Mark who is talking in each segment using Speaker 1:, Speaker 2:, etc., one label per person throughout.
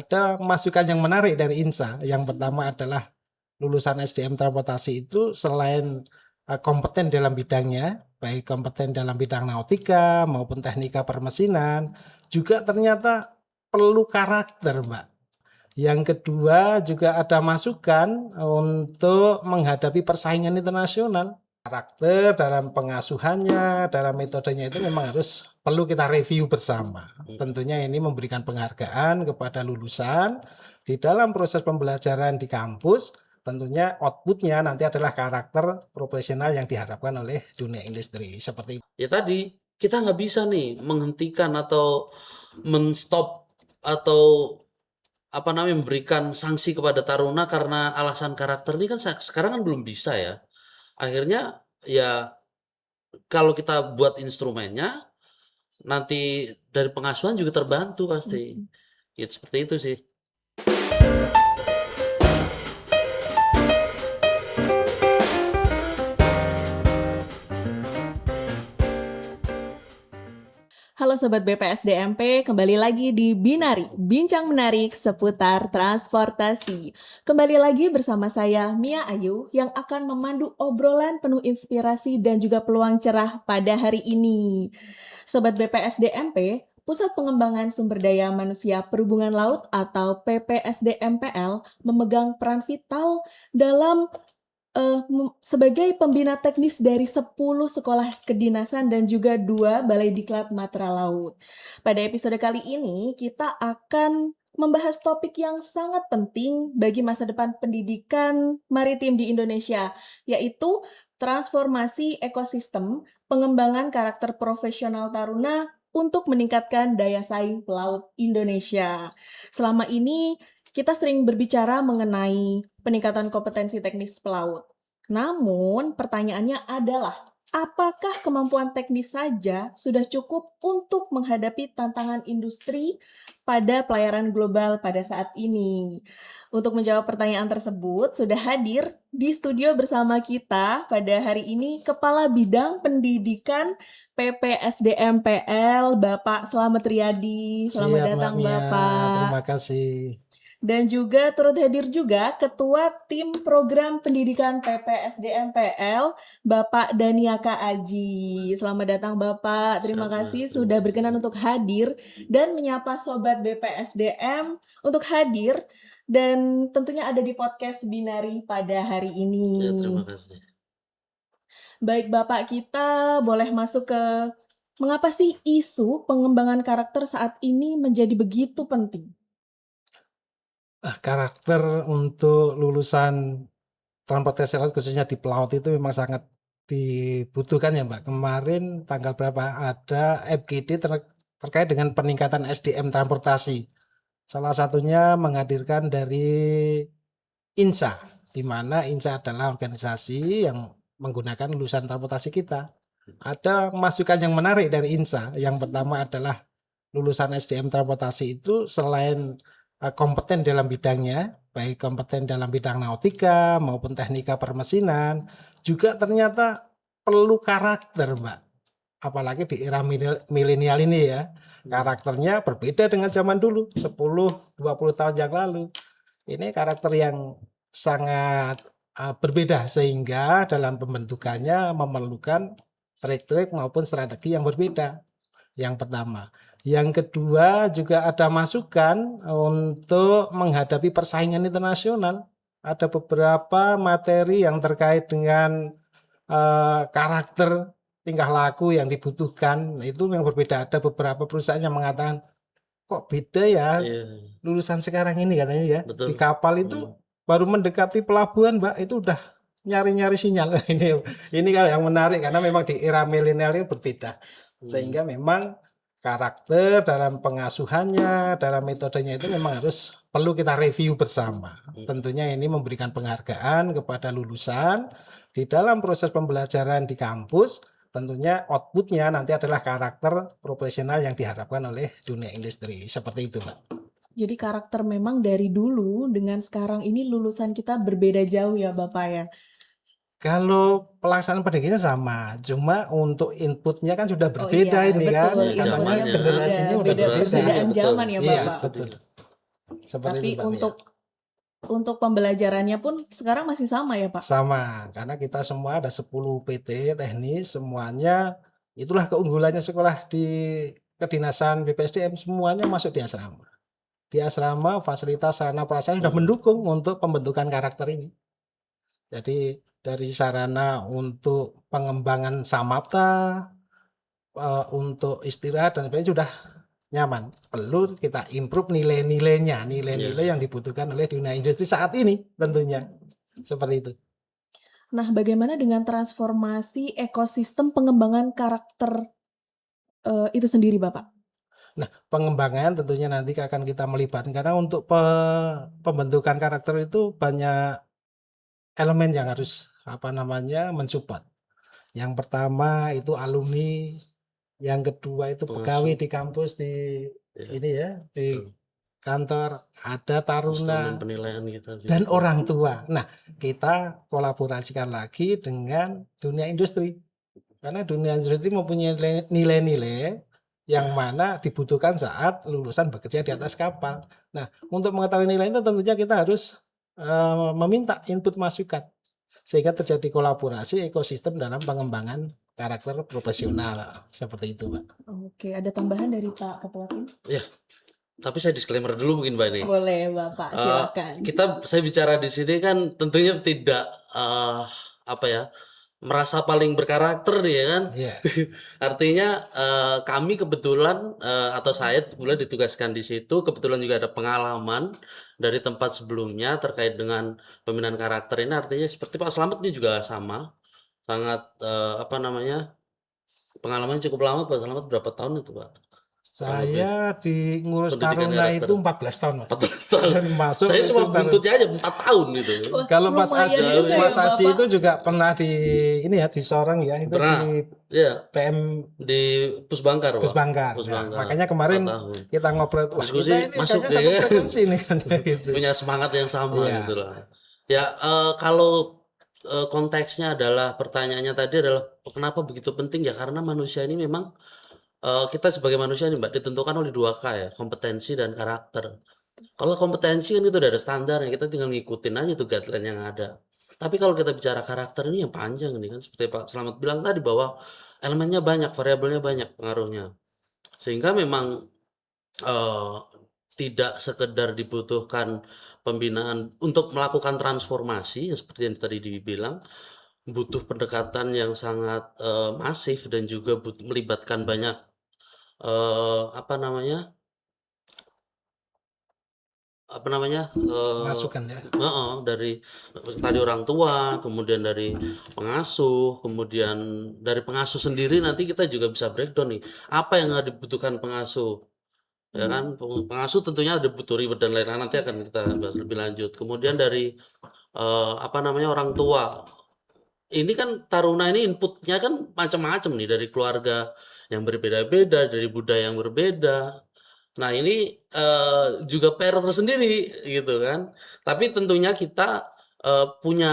Speaker 1: Ada masukan yang menarik dari INSA. Yang pertama adalah lulusan SDM transportasi itu selain kompeten dalam bidangnya, baik kompeten dalam bidang nautika maupun teknika permesinan, juga ternyata perlu karakter, Mbak. Yang kedua juga ada masukan untuk menghadapi persaingan internasional. Karakter dalam pengasuhannya, dalam metodenya itu memang harus perlu kita review bersama. Tentunya ini memberikan penghargaan kepada lulusan di dalam proses pembelajaran di kampus. Tentunya outputnya nanti adalah karakter profesional yang diharapkan oleh dunia industri. Seperti itu.
Speaker 2: Ya tadi kita nggak bisa nih menghentikan atau menstop atau memberikan sanksi kepada taruna karena alasan karakter ini kan sekarang kan belum bisa ya. Akhirnya ya kalau kita buat instrumennya nanti dari pengasuhan juga terbantu pasti. Ya seperti itu sih.
Speaker 3: Halo Sobat BPSDMP, kembali lagi di Binari, bincang menarik seputar transportasi. Kembali lagi bersama saya Mia Ayu yang akan memandu obrolan penuh inspirasi dan juga peluang cerah pada hari ini. Sobat BPSDMP, Pusat Pengembangan Sumber Daya Manusia Perhubungan Laut atau PPSDMPL memegang peran vital dalam sebagai pembina teknis dari 10 sekolah kedinasan dan juga 2 balai diklat matra laut. Pada episode kali ini kita akan membahas topik yang sangat penting bagi masa depan pendidikan maritim di Indonesia, yaitu transformasi ekosistem pengembangan karakter profesional taruna untuk meningkatkan daya saing pelaut Indonesia. Selama ini kita sering berbicara mengenai peningkatan kompetensi teknis pelaut. Namun, pertanyaannya adalah, apakah kemampuan teknis saja sudah cukup untuk menghadapi tantangan industri pada pelayaran global pada saat ini? Untuk menjawab pertanyaan tersebut, sudah hadir di studio bersama kita pada hari ini Kepala Bidang Pendidikan PPSDMPL, Bapak Slamet Riyadi. Selamat datang,
Speaker 1: Mia.
Speaker 3: Bapak.
Speaker 1: Terima kasih.
Speaker 3: Dan juga turut hadir juga Ketua Tim Program Pendidikan PPSDMPL, Bapak Daniaka Aji. Selamat datang Bapak, terima kasih sudah berkenan untuk hadir dan menyapa Sobat BPSDM untuk hadir dan tentunya ada di podcast Binari pada hari ini.
Speaker 2: Ya, terima kasih.
Speaker 3: Baik Bapak, kita boleh masuk ke mengapa sih isu pengembangan karakter saat ini menjadi begitu penting?
Speaker 1: Karakter untuk lulusan transportasi laut khususnya di pelaut itu memang sangat dibutuhkan ya Mbak. Kemarin tanggal berapa ada FGD terkait dengan peningkatan SDM transportasi. Salah satunya menghadirkan dari INSA, di mana INSA adalah organisasi yang menggunakan lulusan transportasi kita. Ada masukan yang menarik dari INSA. Yang pertama adalah lulusan SDM transportasi itu selain kompeten dalam bidangnya, baik kompeten dalam bidang nautika maupun teknika permesinan, juga ternyata perlu karakter, Mbak. Apalagi di era milenial ini ya. Karakternya berbeda dengan zaman dulu, 10-20 tahun yang lalu. Ini karakter yang sangat berbeda sehingga dalam pembentukannya memerlukan trik-trik maupun strategi yang berbeda. Yang pertama. Yang kedua juga ada masukan untuk menghadapi persaingan internasional. Ada beberapa materi yang terkait dengan karakter tingkah laku yang dibutuhkan. Itu yang berbeda. Ada beberapa perusahaan yang mengatakan kok beda ya lulusan sekarang ini katanya ya.
Speaker 2: Betul.
Speaker 1: Di kapal itu baru mendekati pelabuhan Mbak itu udah nyari-nyari sinyal. Ini kan yang menarik karena memang di era milenial ini berbeda. Sehingga memang karakter dalam pengasuhannya, dalam metodenya itu memang harus perlu kita review bersama. Tentunya ini memberikan penghargaan kepada lulusan di dalam proses pembelajaran di kampus. Tentunya outputnya nanti adalah karakter profesional yang diharapkan oleh dunia industri. Seperti itu, Mbak.
Speaker 3: Jadi karakter memang dari dulu dengan sekarang ini lulusan kita berbeda jauh ya Bapak ya?
Speaker 1: Kalau pelaksanaan pendidikannya sama, cuma untuk inputnya kan sudah berbeda ini
Speaker 3: betul,
Speaker 1: kan,
Speaker 3: inputnya
Speaker 1: katanya
Speaker 2: berbeda.
Speaker 1: generasinya udah
Speaker 3: beda
Speaker 1: berbeda.
Speaker 3: perbedaan zaman ya
Speaker 1: Iya,
Speaker 3: Bapak.
Speaker 1: betul. Seperti
Speaker 3: Tapi
Speaker 1: itu, Mbak Mia.
Speaker 3: untuk pembelajarannya pun sekarang masih sama ya, Pak?
Speaker 1: Sama, karena kita semua ada 10 PT teknis, semuanya itulah keunggulannya sekolah di kedinasan BPSDM, semuanya masuk di asrama. Di asrama fasilitas sarana prasarana sudah mendukung untuk pembentukan karakter ini. Jadi dari sarana untuk pengembangan samapta, untuk istirahat dan sebagainya sudah nyaman. Perlu kita improve nilai-nilainya, nilai-nilai yang dibutuhkan oleh dunia industri saat ini tentunya. Seperti itu.
Speaker 3: Nah, bagaimana dengan transformasi ekosistem pengembangan karakter itu sendiri, Bapak?
Speaker 1: Nah, pengembangan tentunya nanti akan kita melibatkan karena untuk pembentukan karakter itu banyak elemen yang harus mensupport. Yang pertama itu alumni, yang kedua itu pegawai di kampus di ini ya, di kantor, ada taruna
Speaker 2: Instrumen penilaian kita juga.
Speaker 1: dan orang tua. Nah, kita kolaborasikan lagi dengan dunia industri. Karena dunia industri mempunyai nilai-nilai yang mana dibutuhkan saat lulusan bekerja di atas kapal. Nah, untuk mengetahui nilai itu tentunya kita harus meminta input masukan sehingga terjadi kolaborasi ekosistem dalam pengembangan karakter profesional seperti itu, Pak.
Speaker 3: Oke, ada tambahan dari Pak Ketua Tim?
Speaker 2: Ya, tapi saya disclaimer dulu mungkin Mbak ini.
Speaker 3: Boleh, Bapak, silakan.
Speaker 2: Saya bicara di sini kan tentunya tidak merasa paling berkarakter nih ya kan.
Speaker 1: Iya.
Speaker 2: Artinya kami kebetulan atau saya kebetulan ditugaskan di situ, kebetulan juga ada pengalaman dari tempat sebelumnya terkait dengan pembinaan karakter ini. Artinya seperti Pak Slamet ini juga sama, sangat pengalamannya cukup lama. Pak Slamet berapa tahun itu Pak?
Speaker 1: Saya di ngurus
Speaker 2: Pendidikan
Speaker 1: taruna
Speaker 2: karakter.
Speaker 1: itu 14 tahun, Mas.
Speaker 2: 14 tahun.
Speaker 1: Dari masuk
Speaker 2: Saya
Speaker 1: itu
Speaker 2: cuma
Speaker 1: taruna.
Speaker 2: buntutnya aja 4 tahun gitu.
Speaker 3: Wah,
Speaker 1: Kalau Mas
Speaker 3: lumayan
Speaker 1: Aji,
Speaker 3: juga ya,
Speaker 1: Mas Aji
Speaker 3: Bapak.
Speaker 1: itu juga pernah di ini ya di Sorong ya, itu
Speaker 2: Pernah.
Speaker 1: di
Speaker 2: Iya,
Speaker 1: PM
Speaker 2: di Pusbangkar Pak.
Speaker 1: Pusbangkar. Nah,
Speaker 2: Pusbangkar.
Speaker 1: makanya kemarin
Speaker 2: 4 tahun.
Speaker 1: kita ngobrol, wah
Speaker 2: Diskusi
Speaker 1: kita ini
Speaker 2: masuk
Speaker 1: kayaknya
Speaker 2: ya.
Speaker 1: satu frekuensi nih kan gitu.
Speaker 2: Punya semangat yang sama
Speaker 1: Iya.
Speaker 2: gitu lah. Ya kalau konteksnya adalah pertanyaannya tadi adalah kenapa begitu penting ya, karena manusia ini memang kita sebagai manusia nih Mbak ditentukan oleh 2K ya, kompetensi dan karakter. Kalau kompetensi kan itu udah ada standarnya, kita tinggal ngikutin aja tuh guideline yang ada. Tapi kalau kita bicara karakter ini yang panjang nih kan, seperti Pak Slamet bilang tadi bahwa elemennya banyak, variabelnya banyak pengaruhnya. Sehingga memang tidak sekedar dibutuhkan pembinaan untuk melakukan transformasi seperti yang tadi dibilang, butuh pendekatan yang sangat masif dan juga melibatkan banyak
Speaker 1: Masukan ya.
Speaker 2: dari tadi orang tua, kemudian dari pengasuh, kemudian dari pengasuh sendiri nanti kita juga bisa breakdown nih apa yang dibutuhkan pengasuh, ya kan. Pengasuh tentunya ada butuh reward dan lain-lain, nanti akan kita bahas lebih lanjut. Kemudian dari orang tua, ini kan taruna ini inputnya kan macam-macam nih, dari keluarga yang berbeda-beda, dari budaya yang berbeda. Nah ini juga PR tersendiri gitu kan. Tapi tentunya kita punya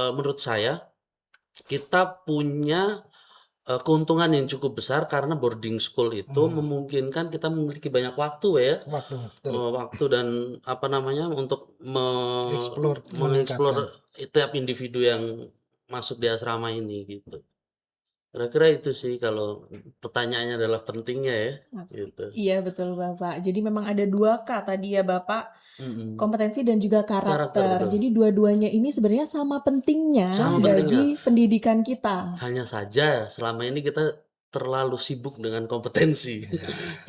Speaker 2: menurut saya kita punya keuntungan yang cukup besar karena boarding school itu memungkinkan kita memiliki banyak waktu ya. Waktu dan untuk
Speaker 1: Explore,
Speaker 2: mengeksplor tiap individu yang masuk di asrama ini gitu. Kira-kira itu sih kalau pertanyaannya adalah pentingnya ya gitu.
Speaker 3: Iya betul Bapak. Jadi memang ada 2K tadi ya Bapak, kompetensi dan juga karakter.
Speaker 2: Karakter, betul.
Speaker 3: Jadi dua-duanya ini sebenarnya sama pentingnya
Speaker 2: Sama
Speaker 3: bagi pendidikan kita.
Speaker 2: Hanya saja selama ini kita terlalu sibuk dengan kompetensi.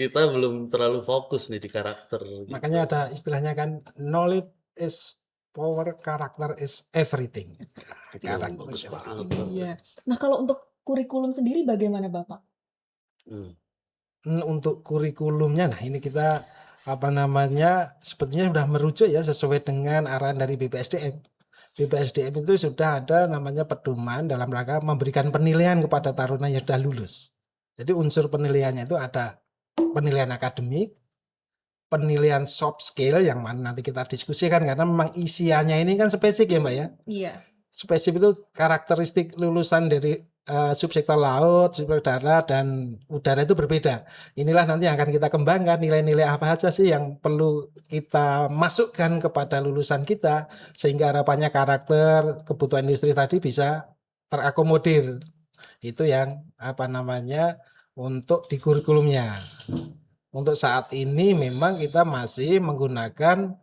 Speaker 2: Kita belum terlalu fokus nih di karakter. Gitu.
Speaker 1: Makanya ada istilahnya kan, knowledge is power, karakter is everything. Karakter.
Speaker 3: Iya. Nah kalau untuk kurikulum sendiri bagaimana Bapak?
Speaker 1: Untuk kurikulumnya, nah ini kita sepertinya sudah merujuk ya sesuai dengan arahan dari BPSDM. BPSDM itu sudah ada namanya pedoman dalam rangka memberikan penilaian kepada taruna yang sudah lulus. Jadi unsur penilaiannya itu ada penilaian akademik, penilaian soft skill yang mana nanti kita diskusikan karena memang isiannya ini kan spesifik ya Mbak ya.
Speaker 3: Iya.
Speaker 1: Spesifik itu karakteristik lulusan dari subsektor laut, subsektor darat dan udara itu berbeda. Inilah nanti yang akan kita kembangkan, nilai-nilai apa saja sih yang perlu kita masukkan kepada lulusan kita sehingga harapannya karakter kebutuhan industri tadi bisa terakomodir. Itu yang untuk di kurikulumnya. Untuk saat ini memang kita masih menggunakan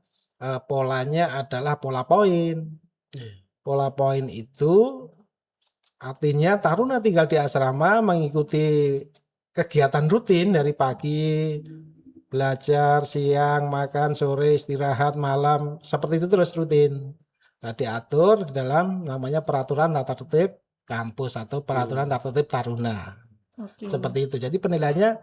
Speaker 1: polanya adalah pola poin. Pola poin itu artinya taruna tinggal di asrama mengikuti kegiatan rutin dari pagi, belajar, siang, makan, sore, istirahat, malam, seperti itu terus rutin. Nah, diatur di dalam namanya peraturan tata tertib kampus atau peraturan tata tertib taruna.
Speaker 3: Oke.
Speaker 1: Seperti itu. Jadi penilaiannya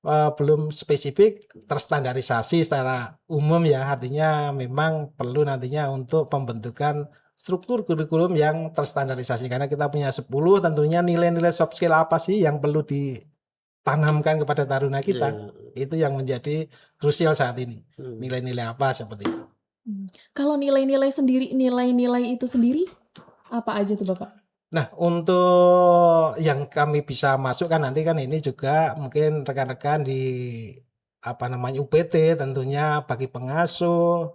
Speaker 1: belum spesifik terstandarisasi secara umum ya, artinya memang perlu nantinya untuk pembentukan struktur kurikulum yang terstandarisasi karena kita punya 10 tentunya nilai-nilai soft skill apa sih yang perlu ditanamkan kepada taruna kita. Itu yang menjadi krusial saat ini. Nilai-nilai apa seperti itu.
Speaker 3: Kalau nilai-nilai itu sendiri apa aja tuh Bapak?
Speaker 1: Nah, untuk yang kami bisa masukkan nanti kan ini juga mungkin rekan-rekan di UPT tentunya bagi pengasuh,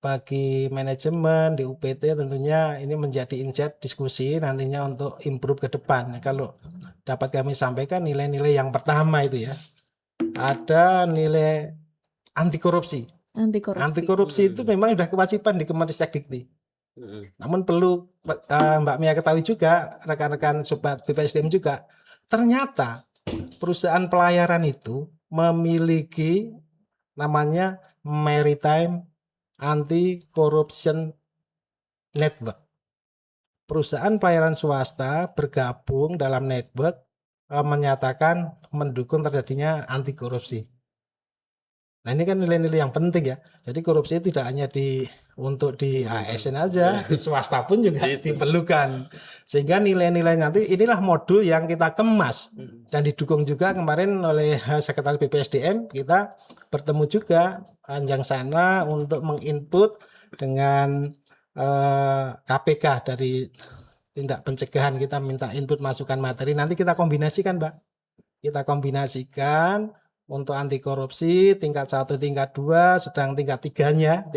Speaker 1: bagi manajemen di UPT tentunya ini menjadi insight diskusi nantinya untuk improve ke depan. Kalau dapat kami sampaikan nilai-nilai yang pertama itu ya, ada nilai anti korupsi. Anti korupsi itu memang sudah kewajiban di Kemenristek-Dikti. Namun perlu Mbak Mia ketahui juga, rekan-rekan sobat BPSDM juga, ternyata perusahaan pelayaran itu memiliki namanya Maritime Anti-Corruption Network. Perusahaan pelayaran swasta bergabung dalam network menyatakan mendukung terjadinya anti korupsi. Nah, ini kan nilai-nilai yang penting ya. Jadi korupsi tidak hanya untuk di ASN aja, di swasta pun juga diperlukan. Sehingga nilai-nilai nanti inilah modul yang kita kemas dan didukung juga kemarin oleh Sekretaris BPSDM. Kita bertemu juga Anjang sana untuk menginput dengan KPK dari tindak pencegahan, kita minta input masukan materi. Nanti kita kombinasikan, Mbak. Kita kombinasikan untuk anti korupsi tingkat 1, tingkat 2, sedang tingkat 3-nya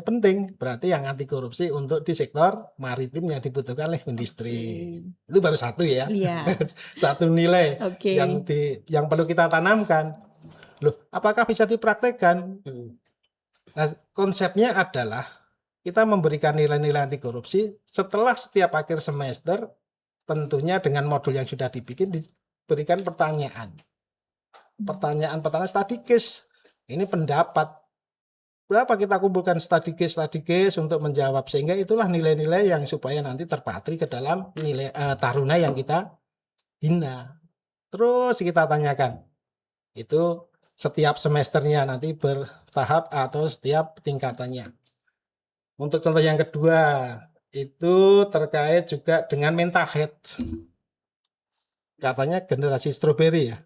Speaker 1: penting. Berarti yang anti korupsi untuk di sektor maritim yang dibutuhkan oleh industri. Itu baru satu ya. Satu nilai yang perlu kita tanamkan. Loh, apakah bisa dipraktekkan? Nah, konsepnya adalah kita memberikan nilai-nilai anti korupsi setelah setiap akhir semester, tentunya dengan modul yang sudah dibikin diberikan pertanyaan study case. Ini pendapat berapa kita kumpulkan study case untuk menjawab, sehingga itulah nilai-nilai yang supaya nanti terpatri ke dalam nilai taruna yang kita bina. Terus kita tanyakan itu setiap semesternya nanti bertahap atau setiap tingkatannya. Untuk contoh yang kedua itu terkait juga dengan mental health. Katanya generasi stroberi ya,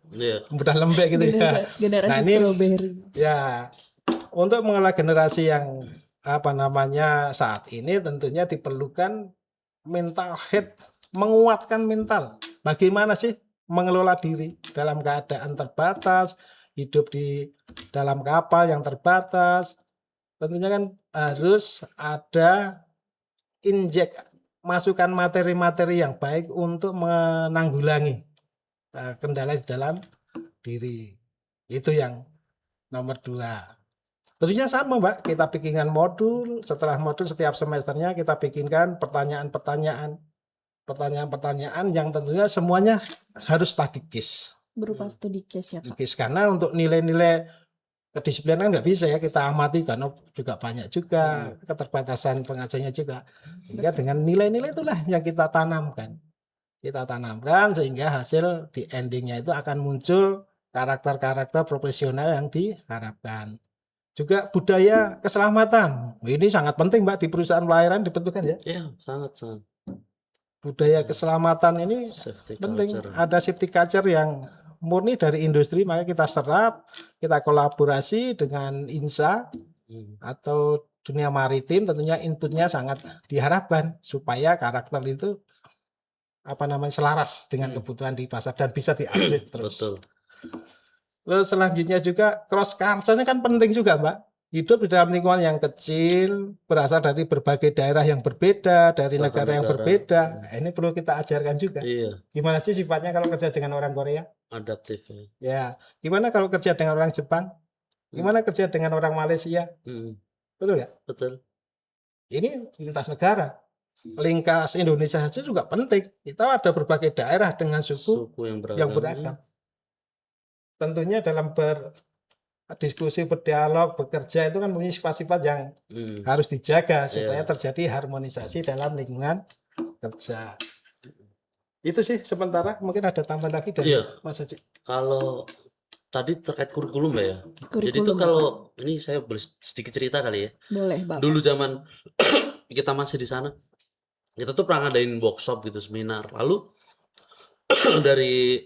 Speaker 1: mudah lembek gitu ya.
Speaker 3: Generasi stroberi.
Speaker 1: Ya, untuk mengelola generasi yang saat ini tentunya diperlukan mental health, menguatkan mental. Bagaimana sih mengelola diri dalam keadaan terbatas, hidup di dalam kapal yang terbatas. Tentunya kan harus ada masukan materi-materi yang baik untuk menanggulangi kendala di dalam diri. Itu yang nomor 2. Tentunya sama, Mbak, kita bikinkan modul, setelah modul setiap semesternya kita bikinkan pertanyaan-pertanyaan yang tentunya semuanya harus study case.
Speaker 3: Berupa studi case ya, Pak.
Speaker 1: Karena untuk nilai-nilai kedisiplinan nggak bisa ya kita amati karena juga banyak juga keterbatasan pengajarnya juga. Sehingga dengan nilai-nilai itulah yang kita tanamkan sehingga hasil di endingnya itu akan muncul karakter-karakter profesional yang diharapkan. Juga budaya keselamatan ini sangat penting, Mbak, di perusahaan pelayaran dibentukkan ya.
Speaker 2: Iya, sangat.
Speaker 1: Budaya keselamatan ini penting. Ada safety culture yang murni dari industri, maka kita serap, kita kolaborasi dengan INSA atau dunia maritim, tentunya inputnya sangat diharapkan supaya karakter itu selaras dengan kebutuhan di pasar dan bisa diupdate terus.
Speaker 2: Betul.
Speaker 1: Terus selanjutnya juga cross culture ini kan penting juga, Mbak. Hidup di dalam lingkungan yang kecil, berasal dari berbagai daerah yang berbeda, dari
Speaker 2: Bahkan
Speaker 1: negara yang
Speaker 2: negara.
Speaker 1: berbeda. Nah, ini perlu kita ajarkan juga.
Speaker 2: Iya,
Speaker 1: Gimana sih sifatnya kalau kerja dengan orang Korea?
Speaker 2: adaptif ya.
Speaker 1: Ya, gimana kalau kerja dengan orang Jepang? Gimana kerja dengan orang Malaysia?
Speaker 2: Hmm,
Speaker 1: Betul nggak?
Speaker 2: betul.
Speaker 1: Ini lintas negara. Lintas Indonesia saja juga penting. Kita ada berbagai daerah dengan suku
Speaker 2: Suku yang
Speaker 1: yang
Speaker 2: beragam.
Speaker 1: beragam. Tentunya dalam berdiskusi, berdialog, bekerja itu kan punya sifat-sifat yang
Speaker 2: Hmm,
Speaker 1: harus dijaga supaya
Speaker 2: Iya.
Speaker 1: terjadi harmonisasi dalam lingkungan kerja. Itu sih sementara, mungkin ada tambahan lagi dari
Speaker 2: Iya.
Speaker 1: Mas Haji.
Speaker 2: Kalau tadi terkait kurikulum ya. Jadi itu
Speaker 3: Kurikulum,
Speaker 2: kalau ini saya boleh sedikit cerita kali ya.
Speaker 3: Boleh, Bapak.
Speaker 2: Dulu zaman kita masih di sana, kita tuh pernah ngadain workshop gitu, seminar. Lalu dari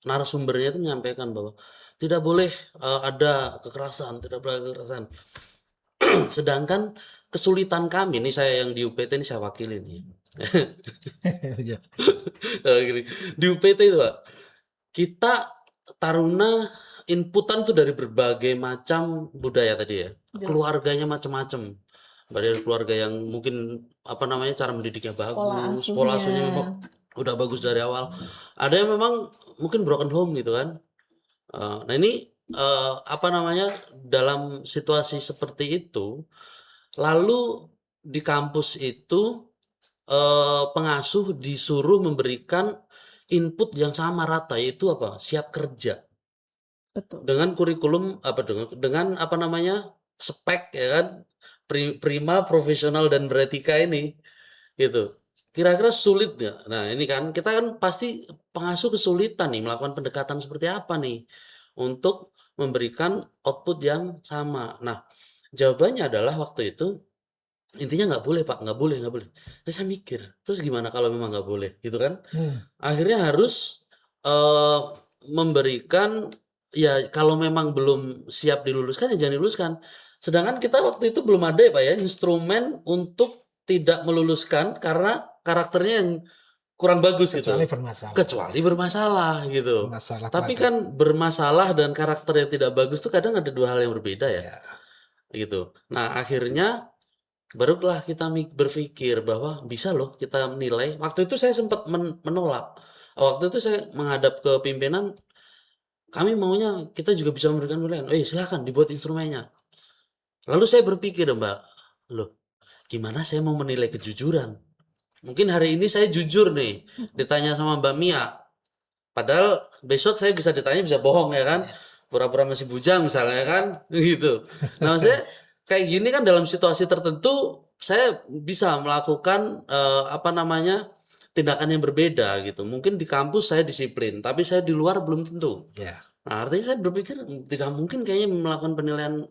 Speaker 2: narasumbernya itu menyampaikan bahwa tidak boleh ada kekerasan, tidak boleh ada kekerasan. Sedangkan kesulitan kami, ini saya yang di UPT ini saya wakili nih.
Speaker 1: Ya.
Speaker 2: Gini, di UPT itu Pak, kita taruna inputan tuh dari berbagai macam budaya tadi ya.
Speaker 3: Jelas.
Speaker 2: Keluarganya macam-macam. Dari keluarga yang mungkin cara mendidiknya bagus,
Speaker 3: asuhnya.
Speaker 2: pola asuhnya memang udah bagus dari awal. Ada yang memang mungkin broken home gitu kan. Nah ini dalam situasi seperti itu, lalu di kampus itu pengasuh disuruh memberikan input yang sama rata, yaitu siap kerja
Speaker 3: Betul.
Speaker 2: dengan kurikulum dengan spek ya kan, prima, profesional dan beretika ini gitu. Kira-kira sulit nggak? Nah ini kan kita kan pasti pengasuh kesulitan nih melakukan pendekatan seperti apa nih untuk memberikan output yang sama. Nah jawabannya adalah waktu itu intinya nggak boleh Pak, nggak boleh. Terus saya mikir, terus gimana kalau memang nggak boleh gitu kan? Akhirnya harus memberikan, ya kalau memang belum siap diluluskan ya jangan diluluskan. Sedangkan kita waktu itu belum ada ya Pak ya instrumen untuk tidak meluluskan karena karakternya yang kurang bagus
Speaker 1: Kecuali
Speaker 2: gitu.
Speaker 1: bermasalah.
Speaker 2: Kecuali bermasalah gitu.
Speaker 1: Masalah
Speaker 2: Tapi
Speaker 1: pelajar.
Speaker 2: kan bermasalah dan karakter yang tidak bagus tuh kadang ada dua hal yang berbeda ya. Gitu. Nah, akhirnya barulah kita berpikir bahwa bisa loh kita menilai. Waktu itu saya sempat menolak. Waktu itu saya menghadap ke pimpinan, kami maunya kita juga bisa memberikan penilaian. Silakan dibuat instrumennya. Lalu saya berpikir, Mbak, loh, gimana saya mau menilai kejujuran? Mungkin hari ini saya jujur nih, ditanya sama Mbak Mia. Padahal besok saya bisa ditanya bisa bohong ya kan? Pura-pura masih bujang misalnya kan, gitu. Nah, maksudnya kayak gini kan dalam situasi tertentu saya bisa melakukan tindakan yang berbeda gitu. Mungkin di kampus saya disiplin, tapi saya di luar belum tentu.
Speaker 1: Ya.
Speaker 2: Nah, artinya saya berpikir tidak mungkin kayaknya melakukan penilaian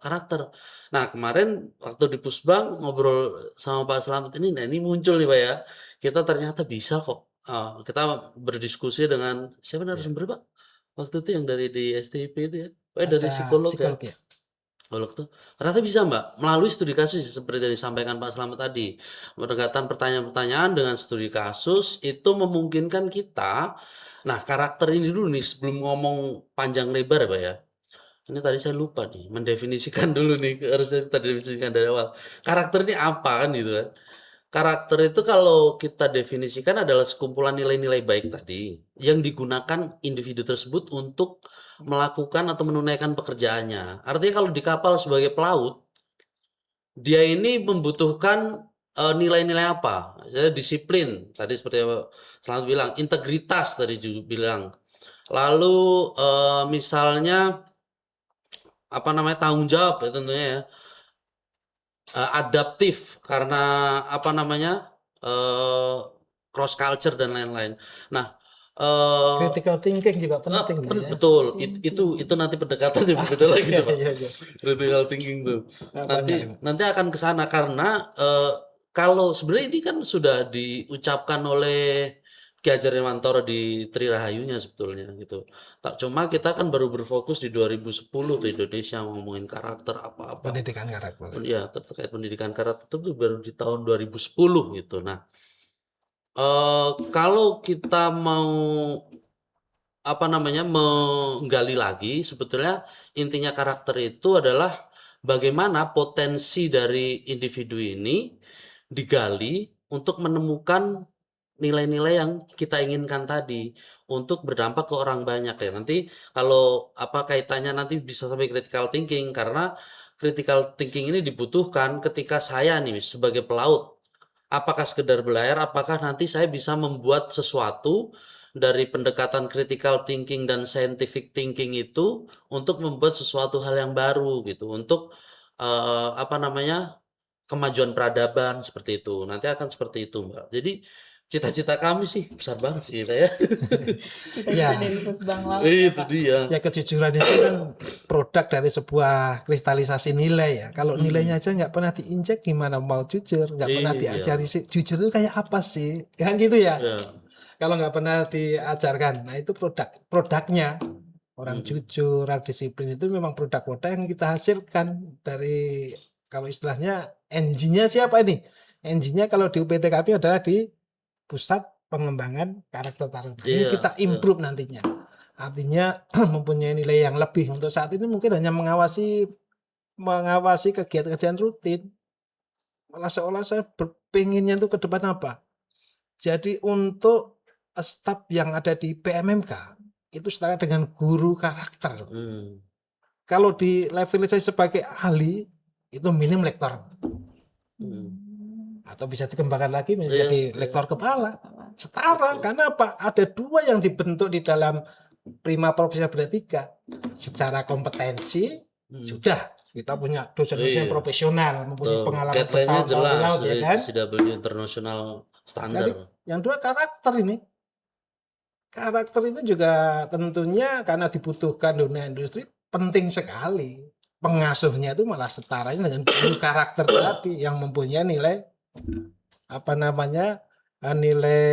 Speaker 2: karakter. Nah, kemarin waktu di Pusbang ngobrol sama Pak Slamet ini, nah ini muncul nih Pak ya. Kita ternyata bisa kok. Kita berdiskusi dengan siapa narasumber Pak? Waktu itu yang dari di STIP itu ya. Dari psikolog ya.
Speaker 1: ya.
Speaker 2: Psikolog tuh ternyata bisa Mbak melalui studi kasus seperti yang disampaikan Pak Slamet tadi. Pendekatan pertanyaan-pertanyaan dengan studi kasus itu memungkinkan kita. Nah, karakter ini dulu nih sebelum ngomong panjang lebar ya Pak ya. Ini tadi saya lupa nih mendefinisikan dulu nih, harusnya tadi definisikan dari awal. Karakter ini apa kan gitu kan. Karakter itu kalau kita definisikan adalah sekumpulan nilai-nilai baik tadi yang digunakan individu tersebut untuk melakukan atau menunaikan pekerjaannya. Artinya kalau di kapal sebagai pelaut, dia ini membutuhkan nilai-nilai apa? Misalnya disiplin, tadi seperti yang selalu bilang, integritas tadi juga bilang. Lalu misalnya tanggung jawab ya tentunya ya. Adaptif karena cross culture dan lain-lain. Nah,
Speaker 1: Critical thinking juga penting ya.
Speaker 2: betul. Itu nanti pendekatannya berbeda lagi tuh, Pak.
Speaker 1: Iya.
Speaker 2: Critical thinking tuh.
Speaker 1: Banyak.
Speaker 2: Nanti akan ke sana karena kalau sebenarnya ini kan sudah diucapkan oleh Ki Hajar Dewantara di Tri Rahayunya sebetulnya gitu. Tak cuma kita kan baru berfokus di 2010 tuh Indonesia ngomongin karakter apa-apa.
Speaker 1: Pendidikan karakter.
Speaker 2: Ya, terkait pendidikan karakter itu baru di tahun 2010 gitu. Nah, Kalau kita mau menggali lagi, sebetulnya intinya karakter itu adalah bagaimana potensi dari individu ini digali untuk menemukan nilai-nilai yang kita inginkan tadi untuk berdampak ke orang banyak ya. Nanti kalau kaitannya nanti bisa sampai critical thinking, karena critical thinking ini dibutuhkan ketika saya nih sebagai pelaut, apakah sekedar belayar, apakah nanti saya bisa membuat sesuatu dari pendekatan critical thinking dan scientific thinking itu untuk membuat sesuatu hal yang baru gitu, untuk kemajuan peradaban seperti itu. Nanti akan seperti itu, Mbak. Jadi cita-cita kami sih besar banget sih, Pak ya.
Speaker 3: Cita-cita
Speaker 1: Ya.
Speaker 3: dari Bus Bang Laut ya,
Speaker 2: Itu
Speaker 3: Pak.
Speaker 2: dia.
Speaker 1: Ya kejujuran itu kan produk dari sebuah kristalisasi nilai ya. Kalau nilainya aja nggak pernah diinjek, gimana mau jujur? Nggak pernah
Speaker 2: Iya.
Speaker 1: diajari sih. Jujur itu kayak apa sih? Kan gitu ya.
Speaker 2: Ya.
Speaker 1: Kalau nggak pernah diajarkan, nah itu produknya. Orang jujur, orang disiplin itu memang produk-produk yang kita hasilkan dari, kalau istilahnya engine-nya siapa ini? Engine-nya kalau di UPTKP adalah di Pusat Pengembangan Karakter Taruna. Ini
Speaker 2: Iya,
Speaker 1: kita improve nantinya. Artinya mempunyai nilai yang lebih. Untuk saat ini mungkin hanya mengawasi kegiatan-kegiatan rutin. Malah seolah saya berpengennya itu ke depan apa? Jadi untuk staf yang ada di PMMK itu setara dengan guru karakter. Kalau di level saya sebagai ahli itu minim lektor. Atau bisa dikembangkan lagi menjadi lektor kepala. Setara, karena apa? Ada dua yang dibentuk di dalam prima profesional beretika. Secara kompetensi sudah kita punya dosen-dosen profesional, mempunyai pengalaman
Speaker 2: Guideline-nya
Speaker 1: bertahun-tahun di
Speaker 2: jelas
Speaker 1: laut, ya
Speaker 2: dari
Speaker 1: kan?
Speaker 2: CCW International Standar.
Speaker 1: Jadi yang dua karakter ini. Karakter itu juga tentunya karena dibutuhkan dunia industri penting sekali. Pengasuhnya itu malah setara dengan guru karakter tadi yang mempunyai nilai nilai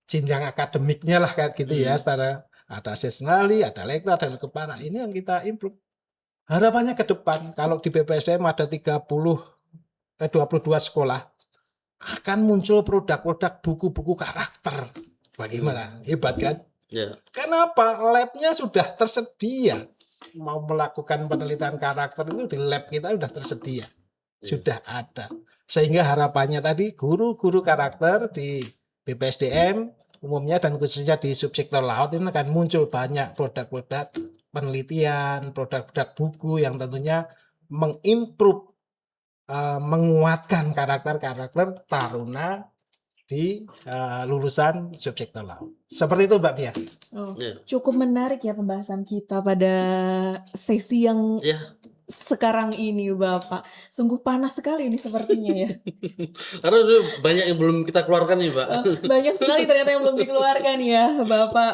Speaker 1: jenjang akademiknya lah kayak gitu ya, setara. Ada seasonally, ada lektor, ada kepala. Ini yang kita improve. Harapannya ke depan kalau di BPSDM ada 22 sekolah akan muncul produk-produk buku-buku karakter. Bagaimana? Hebat kan?
Speaker 2: Ya.
Speaker 1: Kenapa? Labnya sudah tersedia. Mau melakukan penelitian karakter itu di lab kita sudah tersedia. Sudah ada. Sehingga harapannya tadi guru-guru karakter di BPSDM umumnya dan khususnya di subsektor laut ini akan muncul banyak produk-produk penelitian, produk-produk buku yang tentunya mengimprove, menguatkan karakter-karakter taruna di lulusan subsektor laut. Seperti itu Mbak Pia.
Speaker 3: Cukup menarik ya pembahasan kita pada sesi yang sekarang ini Bapak. Sungguh panas sekali ini sepertinya ya.
Speaker 2: Karena banyak yang belum kita keluarkan nih Mbak.
Speaker 3: Banyak sekali ternyata yang belum dikeluarkan ya Bapak.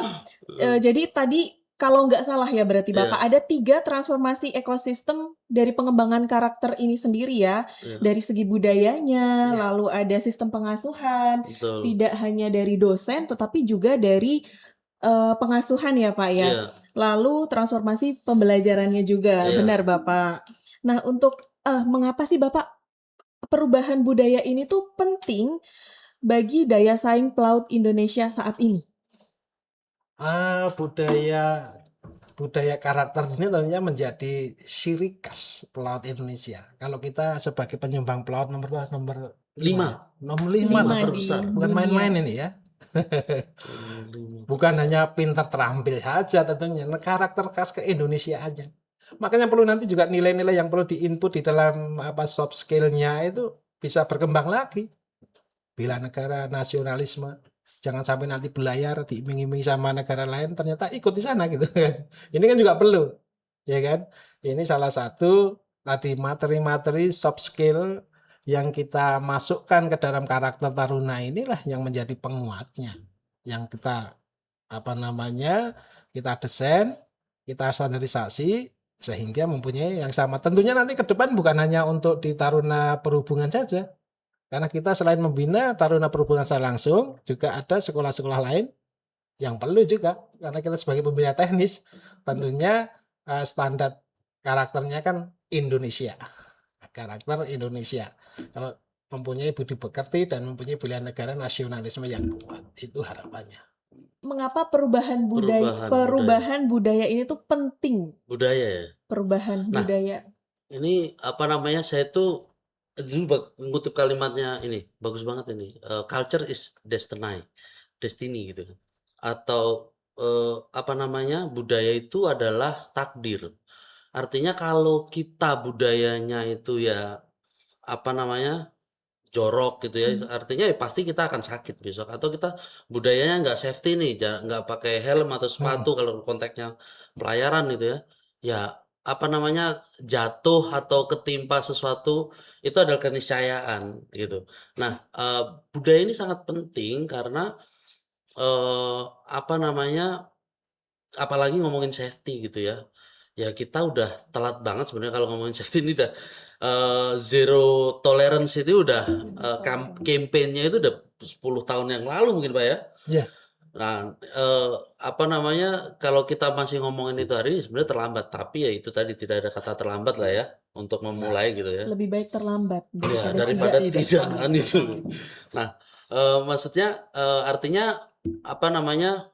Speaker 3: Jadi tadi kalau nggak salah ya berarti Bapak ada 3 transformasi ekosistem dari pengembangan karakter ini sendiri ya. Dari segi budayanya, lalu ada sistem pengasuhan, tidak hanya dari dosen tetapi juga dari pengasuhan ya Pak ya. Lalu transformasi pembelajarannya juga, benar Bapak. Nah untuk mengapa sih Bapak perubahan budaya ini tuh penting bagi daya saing pelaut Indonesia saat ini?
Speaker 1: Budaya karakter ini tentunya menjadi ciri khas pelaut Indonesia. Kalau kita sebagai penyumbang pelaut nomor 5 terbesar, bukan main-main ini ya. Bukan hanya pintar terampil saja tentunya, karakter khas ke Indonesia aja. Makanya perlu nanti juga nilai-nilai yang perlu diinput di dalam soft skill-nya itu bisa berkembang lagi. Bela negara, nasionalisme. Jangan sampai nanti belayar diiming-imingi sama negara lain ternyata ikut di sana gitu kan. Ini kan juga perlu. Ya kan? Ini salah satu tadi materi-materi soft skill yang kita masukkan ke dalam karakter taruna inilah yang menjadi penguatnya. Yang kita kita desain, kita standarisasi sehingga mempunyai yang sama. Tentunya nanti ke depan bukan hanya untuk di taruna perhubungan saja. Karena kita selain membina taruna perhubungan secara langsung, juga ada sekolah-sekolah lain yang perlu juga. Karena kita sebagai pembina teknis, tentunya standar karakternya kan Indonesia. Karakter Indonesia. Kalau mempunyai budi pekerti dan mempunyai bela negara, nasionalisme yang kuat. Itu harapannya.
Speaker 3: Mengapa perubahan
Speaker 2: Perubahan
Speaker 3: perubahan budaya ini tuh penting?
Speaker 2: budaya ya.
Speaker 3: Perubahan
Speaker 2: Nah,
Speaker 3: budaya.
Speaker 2: Ini apa namanya? Saya tuh dulu mengutip kalimatnya ini bagus banget ini. Culture is destiny gitu. Atau apa namanya? Budaya itu adalah takdir. Artinya kalau kita budayanya itu ya apa namanya? Jorok gitu ya, artinya ya pasti kita akan sakit besok, atau kita budayanya nggak safety nih, nggak pakai helm atau sepatu kalau konteksnya pelayaran gitu ya, ya apa namanya, jatuh atau ketimpa sesuatu itu adalah keniscayaan gitu. Nah, budaya ini sangat penting karena apa namanya, apalagi ngomongin safety gitu ya. Ya kita udah telat banget sebenarnya kalau ngomongin safety ini udah zero tolerance itu udah campaign-nya itu udah 10 tahun yang lalu mungkin Pak ya.
Speaker 1: Ya,
Speaker 2: Nah, apa namanya, kalau kita masih ngomongin itu hari ini sebenarnya terlambat, tapi ya itu tadi tidak ada kata terlambat lah ya untuk memulai gitu ya.
Speaker 3: Lebih baik terlambat
Speaker 2: Ya,
Speaker 3: daripada
Speaker 2: daripada
Speaker 3: tidak.
Speaker 2: tidak kan itu. Nah, maksudnya artinya apa namanya,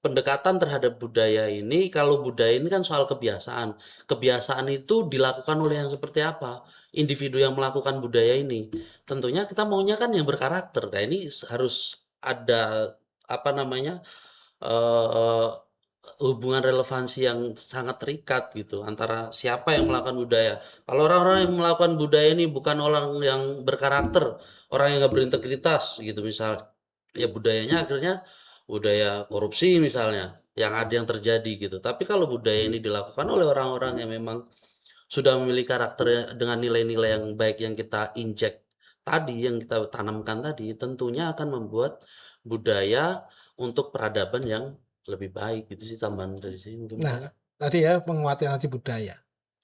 Speaker 2: pendekatan terhadap budaya ini, kalau budaya ini kan soal kebiasaan. Kebiasaan itu dilakukan oleh yang seperti apa? Individu yang melakukan budaya ini. Tentunya kita maunya kan yang berkarakter. Nah, ini harus ada apa namanya? eh hubungan relevansi yang sangat terikat gitu antara siapa yang melakukan budaya. Kalau orang-orang yang melakukan budaya ini bukan orang yang berkarakter, orang yang nggak berintegritas gitu misal, ya budayanya akhirnya budaya korupsi misalnya, yang ada yang terjadi gitu. Tapi kalau budaya ini dilakukan oleh orang-orang yang memang sudah memiliki karakter dengan nilai-nilai yang baik yang kita injek tadi, yang kita tanamkan tadi, tentunya akan membuat budaya untuk peradaban yang lebih baik. Itu sih tambahan dari sini mungkin.
Speaker 1: nah tadi ya penguatan anti budaya.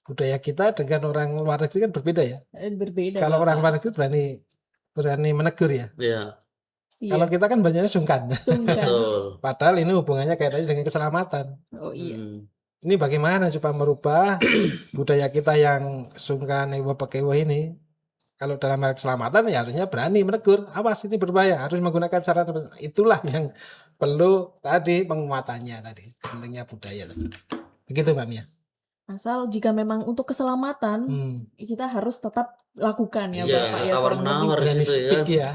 Speaker 1: Budaya kita dengan orang luar negeri kan berbeda ya.
Speaker 3: Berbeda.
Speaker 1: Kalau
Speaker 3: Bapak.
Speaker 1: orang luar negeri berani menegur ya.
Speaker 2: Ya,
Speaker 3: Iya,
Speaker 1: Kalau kita kan banyaknya sungkan.
Speaker 3: sungkan.
Speaker 2: betul.
Speaker 1: Padahal ini hubungannya kaitannya dengan keselamatan.
Speaker 3: Oh iya.
Speaker 1: Ini bagaimana supaya merubah budaya kita yang sungkan ewo pakewo ini? Kalau dalam hal keselamatan ya harusnya berani menegur. Awas ini berbahaya, harus menggunakan cara tertentu. Itulah yang perlu tadi penguatannya tadi. Pentingnya budaya tadi. Begitu Mbak Mia.
Speaker 3: Asal jika memang untuk keselamatan kita harus tetap lakukan ya
Speaker 2: Iya,
Speaker 3: Bapak ya.
Speaker 2: tawar
Speaker 3: kurang
Speaker 2: menawar
Speaker 3: lebih.
Speaker 1: Berani
Speaker 2: situ ya.
Speaker 1: speak ya.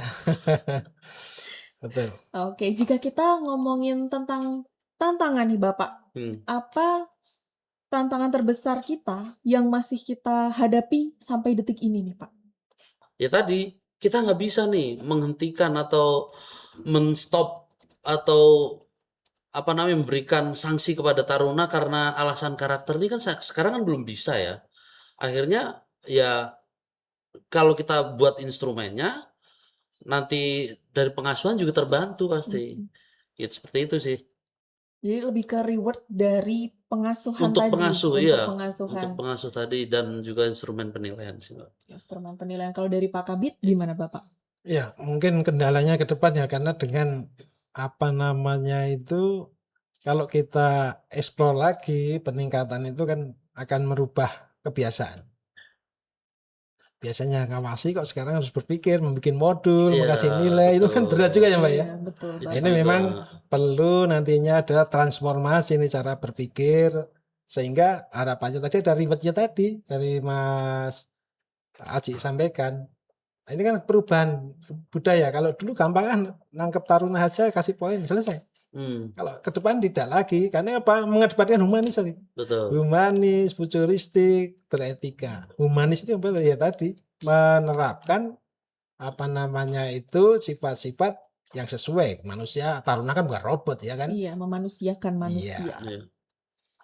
Speaker 1: Betul.
Speaker 3: Oke, jika kita ngomongin tentang tantangan nih Bapak, apa tantangan terbesar kita yang masih kita hadapi sampai detik ini nih Pak?
Speaker 2: Ya tadi kita nggak bisa nih menghentikan atau menstop atau apa namanya, memberikan sanksi kepada taruna karena alasan karakter ini kan sekarang kan belum bisa ya. Akhirnya ya kalau kita buat instrumennya nanti dari pengasuhan juga terbantu pasti. Ya seperti itu sih.
Speaker 3: Jadi lebih ke reward dari pengasuhan
Speaker 2: Untuk
Speaker 3: tadi.
Speaker 2: pengasuh
Speaker 3: Untuk
Speaker 2: iya.
Speaker 3: pengasuhan.
Speaker 2: Untuk pengasuh tadi dan juga instrumen penilaian sih, Mbak.
Speaker 3: Instrumen penilaian. Kalau dari Pak Kabit gimana Bapak?
Speaker 1: Ya, mungkin kendalanya ke depan ya karena dengan apa namanya itu kalau kita eksplor lagi peningkatan itu kan akan merubah kebiasaan. Biasanya ngawasi kok sekarang harus berpikir, membuat modul,
Speaker 2: Iya,
Speaker 1: mengasih nilai, itu kan
Speaker 2: betul.
Speaker 1: berat juga ya Mbak ya.
Speaker 3: Iya, betul.
Speaker 2: Itu
Speaker 3: Bapak.
Speaker 1: Ini
Speaker 2: juga.
Speaker 1: memang perlu nantinya ada transformasi nih cara berpikir sehingga harapannya tadi ada rewardnya tadi dari Mas Aji sampaikan. Nah, ini kan perubahan budaya. Kalau dulu gampang kan nangkep taruna aja kasih poin selesai. Kalau ke depan tidak lagi karena apa? Mengedepankan humanis tadi.
Speaker 2: Betul.
Speaker 1: Humanis, futuristik, beretika. Humanis itu apa ya tadi menerapkan apa namanya itu sifat-sifat yang sesuai manusia. Taruna kan bukan robot ya kan?
Speaker 3: Iya, memanusiakan manusia.
Speaker 2: Iya.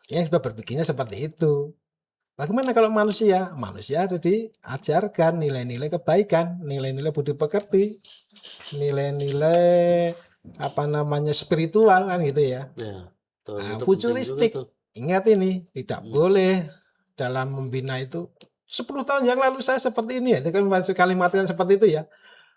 Speaker 1: Yang sudah berpikirnya seperti itu. Bagaimana kalau manusia? Manusia ada diajarkan nilai-nilai kebaikan, nilai-nilai budi pekerti, nilai-nilai apa namanya spiritual kan gitu ya.
Speaker 2: Ya, betul.
Speaker 1: Nah,
Speaker 2: Itu penting
Speaker 1: futuristik.
Speaker 2: juga tuh.
Speaker 1: Ingat ini tidak boleh dalam membina itu 10 tahun yang lalu saya seperti ini ya. Itu kan masuk kalimat yang seperti itu ya.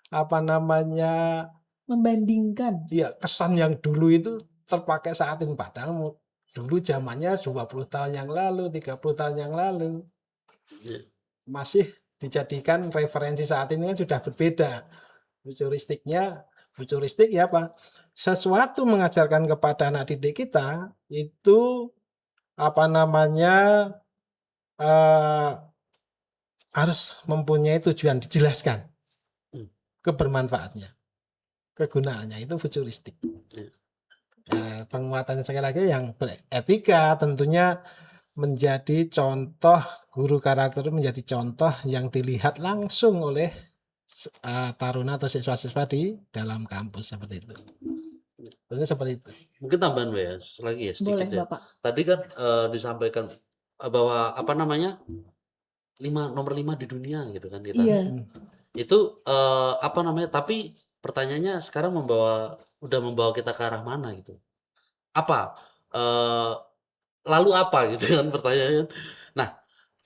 Speaker 1: Apa namanya?
Speaker 3: Membandingkan.
Speaker 1: Ya, kesan yang dulu itu terpakai saat ini padahal dulu zamannya 20 tahun yang lalu, 30 tahun yang lalu.
Speaker 2: Iya.
Speaker 1: Masih dijadikan referensi saat ini kan sudah berbeda. Futuristik ya apa? Sesuatu mengajarkan kepada anak didik kita itu apa namanya eh, harus mempunyai tujuan dijelaskan
Speaker 2: Hmm.
Speaker 1: kebermanfaatnya, kegunaannya itu futuristik. Penguatannya sekali lagi yang beretika tentunya menjadi contoh, guru karakter menjadi contoh yang dilihat langsung oleh taruna atau siswa-siswa di dalam kampus seperti itu. Tentunya seperti itu.
Speaker 2: Mungkin tambahan ya, lagi ya sedikit
Speaker 3: Boleh
Speaker 2: ya.
Speaker 3: Bapak.
Speaker 2: Tadi kan disampaikan bahwa apa namanya nomor 5 di dunia gitu kan kita.
Speaker 3: Iya.
Speaker 2: Itu apa namanya? Tapi pertanyaannya sekarang udah membawa kita ke arah mana gitu? Apa? Lalu apa gitu kan pertanyaannya. Nah,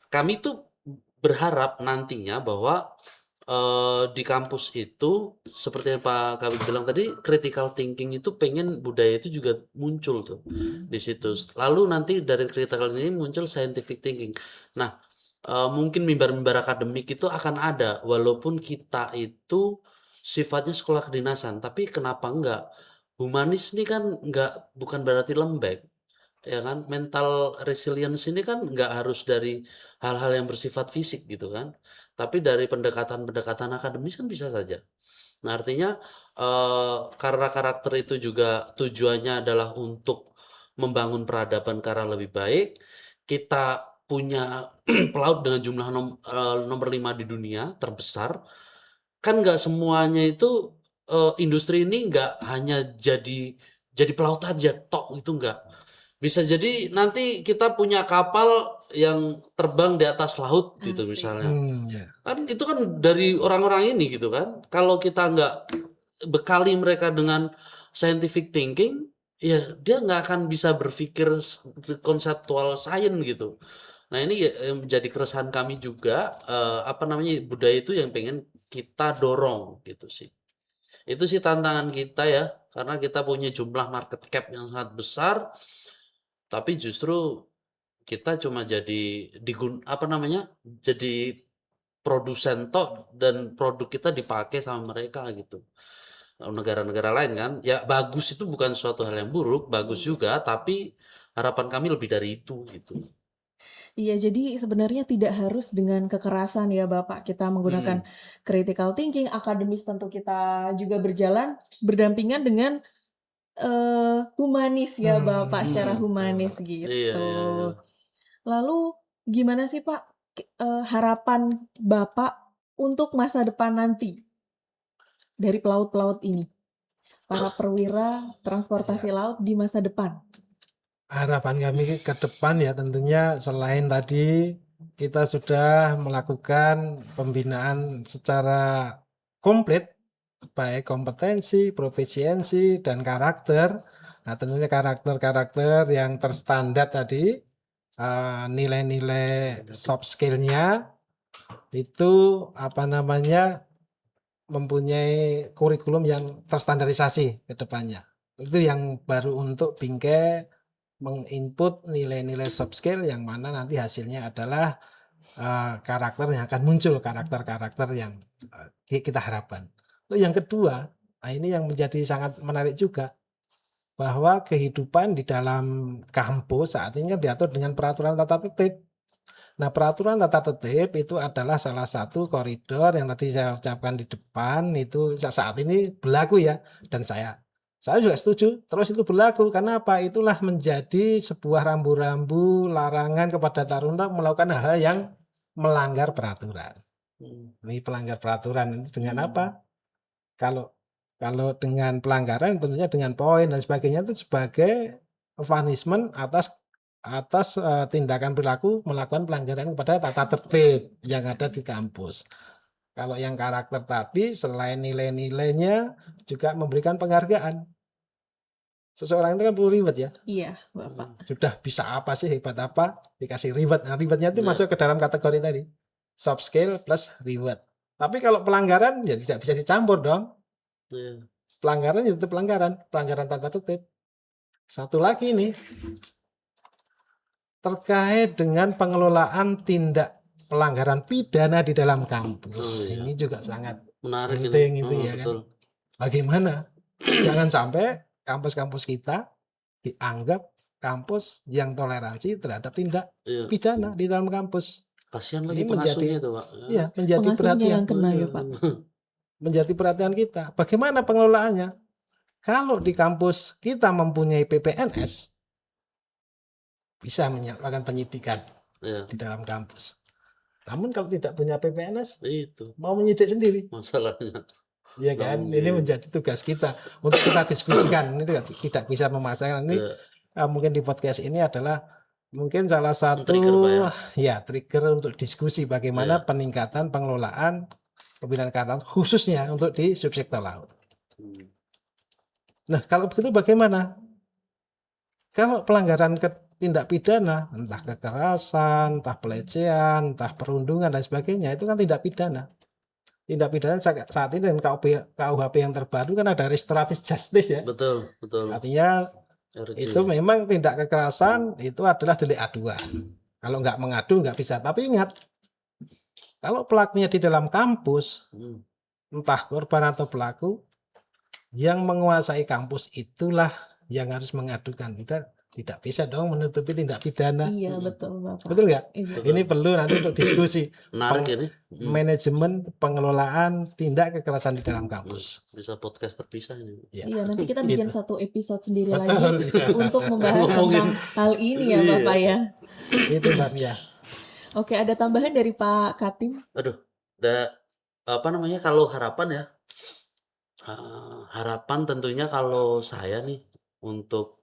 Speaker 2: kami tuh berharap nantinya bahwa di kampus itu seperti yang Pak Kabit bilang tadi, critical thinking itu pengen budaya itu juga muncul tuh di situ. Lalu nanti dari critical thinking muncul scientific thinking. Nah, mungkin mimbar-mimbar akademik itu akan ada walaupun kita itu sifatnya sekolah kedinasan, tapi kenapa enggak? Humanis ini kan bukan berarti lembek, ya kan? Mental resilience ini kan nggak harus dari hal-hal yang bersifat fisik gitu kan, tapi dari pendekatan-pendekatan akademis kan bisa saja. Nah, artinya karena karakter itu juga tujuannya adalah untuk membangun peradaban ke arah lebih baik. Kita punya pelaut dengan jumlah nomor 5 di dunia terbesar. Kan nggak semuanya itu industri ini nggak hanya jadi pelaut aja tok, itu nggak. Bisa jadi nanti kita punya kapal yang terbang di atas laut gitu
Speaker 3: Asik.
Speaker 2: misalnya.
Speaker 1: Ya.
Speaker 2: Kan itu kan dari orang-orang ini gitu kan. Kalau kita nggak bekali mereka dengan scientific thinking, ya dia nggak akan bisa berpikir konseptual science gitu. Nah, ini menjadi keresahan kami juga, apa namanya, budaya itu yang pengen kita dorong gitu sih. Itu sih tantangan kita ya, karena kita punya jumlah market cap yang sangat besar, tapi justru kita cuma jadi apa namanya, jadi produsen tok dan produk kita dipakai sama mereka gitu. Negara-negara lain kan, ya bagus itu bukan suatu hal yang buruk, bagus juga, tapi harapan kami lebih dari itu gitu.
Speaker 3: Iya, jadi sebenarnya tidak harus dengan kekerasan ya Bapak. Kita menggunakan critical thinking, akademis tentu kita juga berjalan berdampingan dengan humanis ya Bapak, secara humanis
Speaker 2: Iya,
Speaker 3: gitu.
Speaker 2: iya, iya.
Speaker 3: Lalu gimana sih Pak harapan Bapak untuk masa depan nanti dari pelaut-pelaut ini? Para perwira transportasi laut di masa depan.
Speaker 1: Harapan kami ke depan ya tentunya selain tadi kita sudah melakukan pembinaan secara komplit baik kompetensi, profisiensi dan karakter. Nah, tentunya karakter-karakter yang terstandar tadi nilai-nilai soft skill-nya itu apa namanya mempunyai kurikulum yang terstandarisasi ke depannya. Itu yang baru untuk bingkai menginput nilai-nilai soft skill yang mana nanti hasilnya adalah karakter yang akan muncul, karakter-karakter yang kita harapkan. Lalu yang kedua, nah ini yang menjadi sangat menarik juga, bahwa kehidupan di dalam kampus saat ini kan diatur dengan peraturan tata tertib. Nah, peraturan tata tertib itu adalah salah satu koridor yang tadi saya ucapkan di depan, itu saat ini berlaku ya, dan saya juga setuju terus itu berlaku. Karena apa? Itulah menjadi sebuah rambu-rambu larangan kepada taruna melakukan hal yang melanggar peraturan. Ini pelanggar peraturan itu dengan apa? Kalau dengan pelanggaran tentunya dengan poin dan sebagainya itu sebagai punishment atas tindakan perilaku melakukan pelanggaran kepada tata tertib yang ada di kampus. Kalau yang karakter tadi selain nilai-nilainya juga memberikan penghargaan. Seseorang itu kan perlu reward ya.
Speaker 3: Iya, Bapak.
Speaker 1: Sudah bisa apa sih, hebat apa, dikasih reward. Nah, rewardnya itu masuk ke dalam kategori tadi. Soft skill plus reward. Tapi kalau pelanggaran ya tidak bisa dicampur dong. Pelanggaran itu pelanggaran tata tertib. Satu lagi nih terkait dengan pengelolaan tindak pelanggaran pidana di dalam kampus.
Speaker 2: Oh, iya.
Speaker 1: Ini juga sangat
Speaker 2: Menarik
Speaker 1: penting
Speaker 2: ini.
Speaker 1: itu ya kan.
Speaker 2: Betul.
Speaker 1: Bagaimana? Jangan sampai kampus-kampus kita dianggap kampus yang toleransi terhadap tindak
Speaker 2: Iya.
Speaker 1: pidana di dalam kampus.
Speaker 2: Kasihan
Speaker 1: Ini
Speaker 2: lagi pengasuhnya itu, Pak.
Speaker 1: Ya, menjadi
Speaker 3: Pengasuhnya
Speaker 1: perhatian,
Speaker 3: yang kena ya Pak.
Speaker 1: menjadi perhatian kita. Bagaimana pengelolaannya? Kalau di kampus kita mempunyai PPNS, bisa melakukan penyidikan
Speaker 2: Iya.
Speaker 1: di dalam kampus. Namun kalau tidak punya PPNS,
Speaker 2: Itu
Speaker 1: mau menyidik sendiri,
Speaker 2: masalahnya.
Speaker 1: ya kan?
Speaker 2: Mungkin.
Speaker 1: Ini menjadi tugas kita untuk kita diskusikan. Ini tidak bisa memaksakan. Ini
Speaker 2: Iya.
Speaker 1: mungkin di podcast ini adalah mungkin salah satu
Speaker 2: Trigger, Pak,
Speaker 1: ya trigger untuk diskusi bagaimana
Speaker 2: Iya.
Speaker 1: peningkatan pengelolaan pembinaan karyawan khususnya untuk di subsektor laut.
Speaker 2: Hmm.
Speaker 1: Nah, kalau begitu bagaimana? Kalau pelanggaran tindak pidana, entah kekerasan, entah pelecehan, entah perundungan dan sebagainya, itu kan tindak pidana. Tindak pidana saat ini dengan KUHP yang terbaru kan ada restoratif justice ya.
Speaker 2: Betul.
Speaker 1: Artinya
Speaker 2: RJ.
Speaker 1: itu memang tindak kekerasan itu adalah delik aduan. Kalau nggak mengadu nggak bisa. Tapi ingat, kalau pelakunya di dalam kampus,
Speaker 2: Hmm.
Speaker 1: entah korban atau pelaku, yang menguasai kampus itulah yang harus mengadukan. Kita tidak bisa dong menutupi tindak pidana.
Speaker 3: Iya betul Bapak.
Speaker 1: Betul nggak?
Speaker 3: Iya.
Speaker 1: Ini perlu nanti untuk diskusi
Speaker 2: Menarik ini.
Speaker 1: manajemen pengelolaan tindak kekerasan di dalam kampus.
Speaker 2: Bisa podcast terpisah ini.
Speaker 1: Ya.
Speaker 3: Iya nanti kita bikin satu episode sendiri
Speaker 1: Betul,
Speaker 3: lagi
Speaker 1: ya.
Speaker 3: untuk membahas tentang hal ini ya
Speaker 2: Iya.
Speaker 3: Bapak ya.
Speaker 1: Itu Mbak Mia.
Speaker 3: Oke, ada tambahan dari Pak Katim?
Speaker 2: Aduh, kalau harapan ya, harapan tentunya kalau saya nih untuk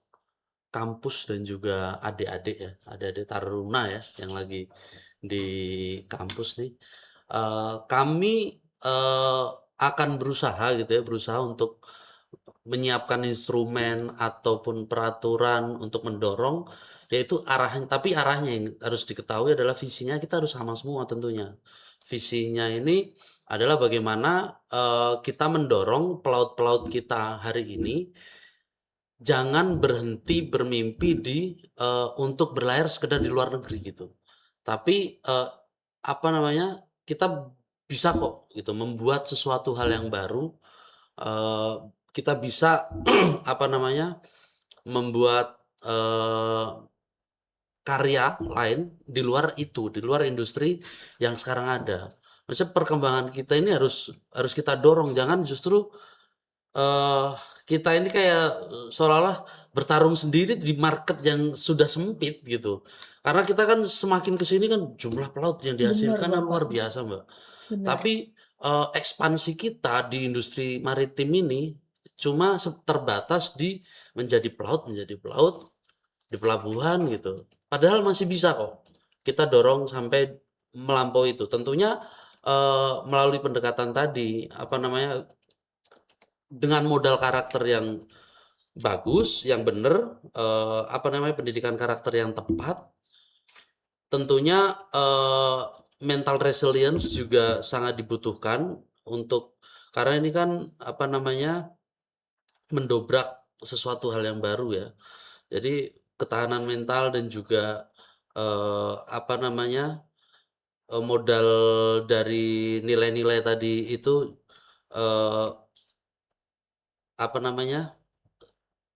Speaker 2: kampus dan juga adik-adik taruna ya yang lagi di kampus nih, kami akan berusaha untuk menyiapkan instrumen ataupun peraturan untuk mendorong yaitu arahnya yang harus diketahui adalah visinya kita harus sama semua tentunya. Visinya ini adalah bagaimana kita mendorong pelaut-pelaut kita hari ini jangan berhenti bermimpi untuk berlayar sekedar di luar negeri gitu. Tapi kita bisa kok gitu membuat sesuatu hal yang baru. Kita bisa membuat karya lain di luar industri yang sekarang ada. Maksudnya perkembangan kita ini harus kita dorong, jangan justru kita ini kayak seolah-olah bertarung sendiri di market yang sudah sempit gitu. Karena kita kan semakin kesini kan jumlah pelaut yang dihasilkan kan luar biasa Mbak.
Speaker 3: Benar.
Speaker 2: Tapi ekspansi kita di industri maritim ini cuma terbatas di menjadi pelaut di pelabuhan gitu. Padahal masih bisa kok kita dorong sampai melampaui itu. Tentunya melalui pendekatan tadi dengan modal karakter yang bagus, yang benar, pendidikan karakter yang tepat. Tentunya mental resilience juga sangat dibutuhkan karena ini kan mendobrak sesuatu hal yang baru ya. Jadi ketahanan mental dan juga modal dari nilai-nilai tadi itu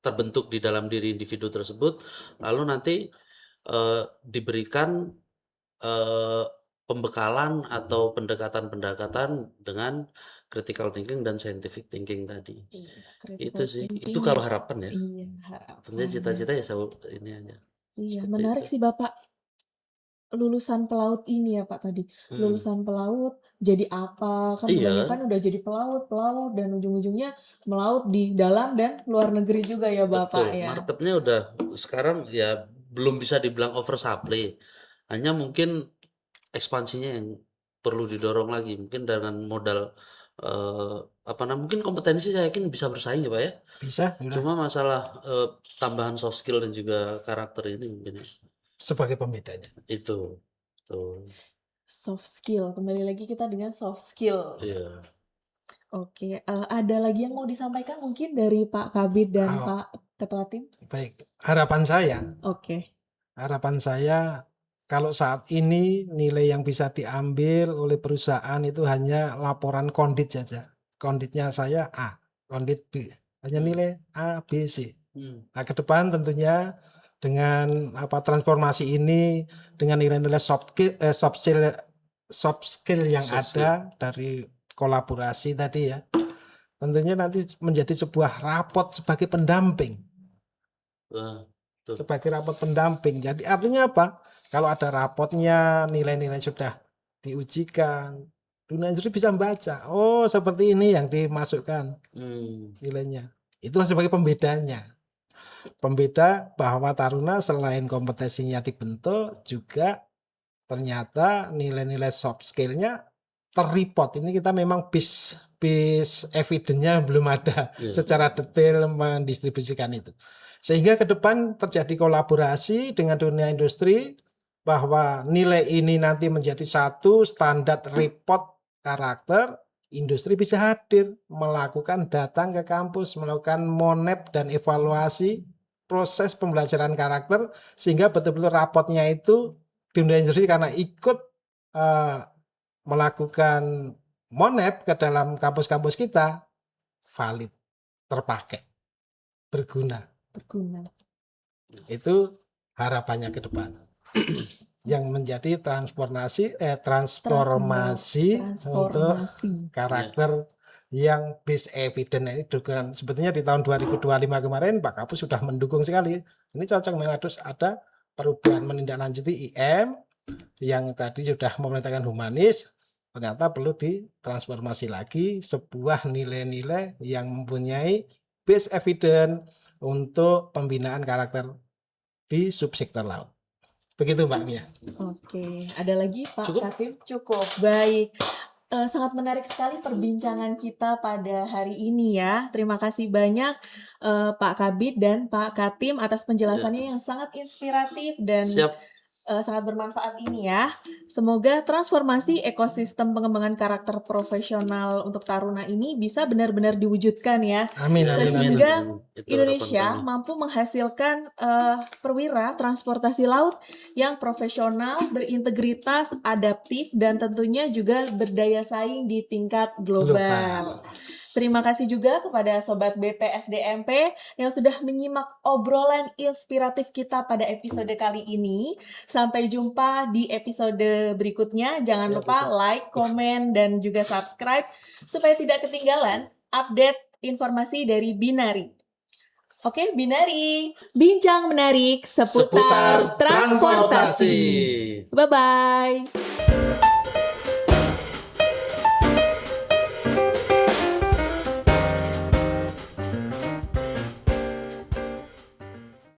Speaker 2: terbentuk di dalam diri individu tersebut, lalu nanti diberikan pembekalan atau pendekatan dengan critical thinking dan scientific thinking tadi. Itu sih, itu kalau harapan ya.
Speaker 3: Iya, harapan.
Speaker 2: Tentunya cita-cita ya ini aja.
Speaker 3: Iya,
Speaker 2: Seperti
Speaker 3: menarik
Speaker 2: itu.
Speaker 3: sih Bapak. Lulusan pelaut ini ya Pak tadi. Lulusan pelaut jadi apa? Kan
Speaker 2: Iya.
Speaker 3: kebanyakan udah jadi pelaut dan ujung-ujungnya melaut di dalam dan luar negeri juga ya Bapak
Speaker 2: Betul,
Speaker 3: ya.
Speaker 2: marketnya udah sekarang ya belum bisa dibilang oversupply. Hanya mungkin ekspansinya yang perlu didorong lagi. Mungkin dengan modal mungkin kompetensi saya yakin bisa bersaing ya Pak ya.
Speaker 1: Bisa, udah.
Speaker 2: Cuma masalah tambahan soft skill dan juga karakter ini mungkin ya.
Speaker 1: Sebagai pembedanya.
Speaker 2: Itu. Tuh.
Speaker 3: Soft skill, kembali lagi kita dengan soft skill.
Speaker 2: Iya.
Speaker 3: Oke, ada lagi yang mau disampaikan mungkin dari Pak Kabid dan Pak Ketua Tim?
Speaker 1: Baik, harapan saya
Speaker 3: Oke.
Speaker 1: harapan saya kalau saat ini nilai yang bisa diambil oleh perusahaan itu hanya laporan kondit saja. Konditnya saya A, kondit B, hanya nilai A, B, C. Nah, ke depan tentunya dengan transformasi ini, dengan nilai-nilai soft skill yang
Speaker 2: Soft
Speaker 1: ada dari kolaborasi tadi ya, tentunya nanti menjadi sebuah rapot sebagai pendamping.
Speaker 2: Wah, betul.
Speaker 1: Sebagai rapot pendamping. Jadi artinya apa? Kalau ada rapotnya, nilai-nilai sudah diujikan, dunia industri bisa membaca. Oh, seperti ini yang dimasukkan nilainya. Itulah sebagai pembedanya. Pembeda bahwa Taruna selain kompetensinya dibentuk, juga ternyata nilai-nilai soft skill-nya terreport. Ini kita memang base evidence-nya belum ada secara detail mendistribusikan itu. Sehingga ke depan terjadi kolaborasi dengan dunia industri, bahwa nilai ini nanti menjadi satu standar report karakter. Industri bisa hadir, melakukan datang ke kampus, melakukan monep dan evaluasi proses pembelajaran karakter, sehingga betul-betul rapotnya itu dunia industri karena ikut melakukan monep ke dalam kampus-kampus kita, valid, terpakai, berguna. Itu harapannya ke depan. Yang menjadi transformasi untuk karakter yang base evidence ini dukungan. Sebetulnya di tahun 2025 kemarin Pak Kapus sudah mendukung sekali. Ini cocok harus ada perubahan menindaklanjuti IM yang tadi sudah memerintahkan humanis, ternyata perlu ditransformasi lagi sebuah nilai-nilai yang mempunyai base evidence untuk pembinaan karakter di subsektor laut. Begitu Mbak Mia.
Speaker 3: Oke, ada lagi Pak Katim? Cukup, baik. Sangat menarik sekali perbincangan kita pada hari ini ya. Terima kasih banyak Pak Kabid dan Pak Katim atas penjelasannya yang sangat inspiratif dan sangat bermanfaat ini ya. Semoga transformasi ekosistem pengembangan karakter profesional untuk Taruna ini bisa benar-benar diwujudkan ya.
Speaker 1: Amin.
Speaker 3: Sehingga
Speaker 2: Amin.
Speaker 3: Indonesia mampu menghasilkan perwira transportasi laut yang profesional, berintegritas, adaptif, dan tentunya juga berdaya saing di tingkat global. Terima kasih juga kepada Sobat BPSDMP yang sudah menyimak obrolan inspiratif kita pada episode kali ini. Sampai jumpa di episode berikutnya. Jangan lupa like, komen, dan juga subscribe supaya tidak ketinggalan update informasi dari Binari. Oke, Binari. Bincang menarik seputar transportasi. Bye-bye.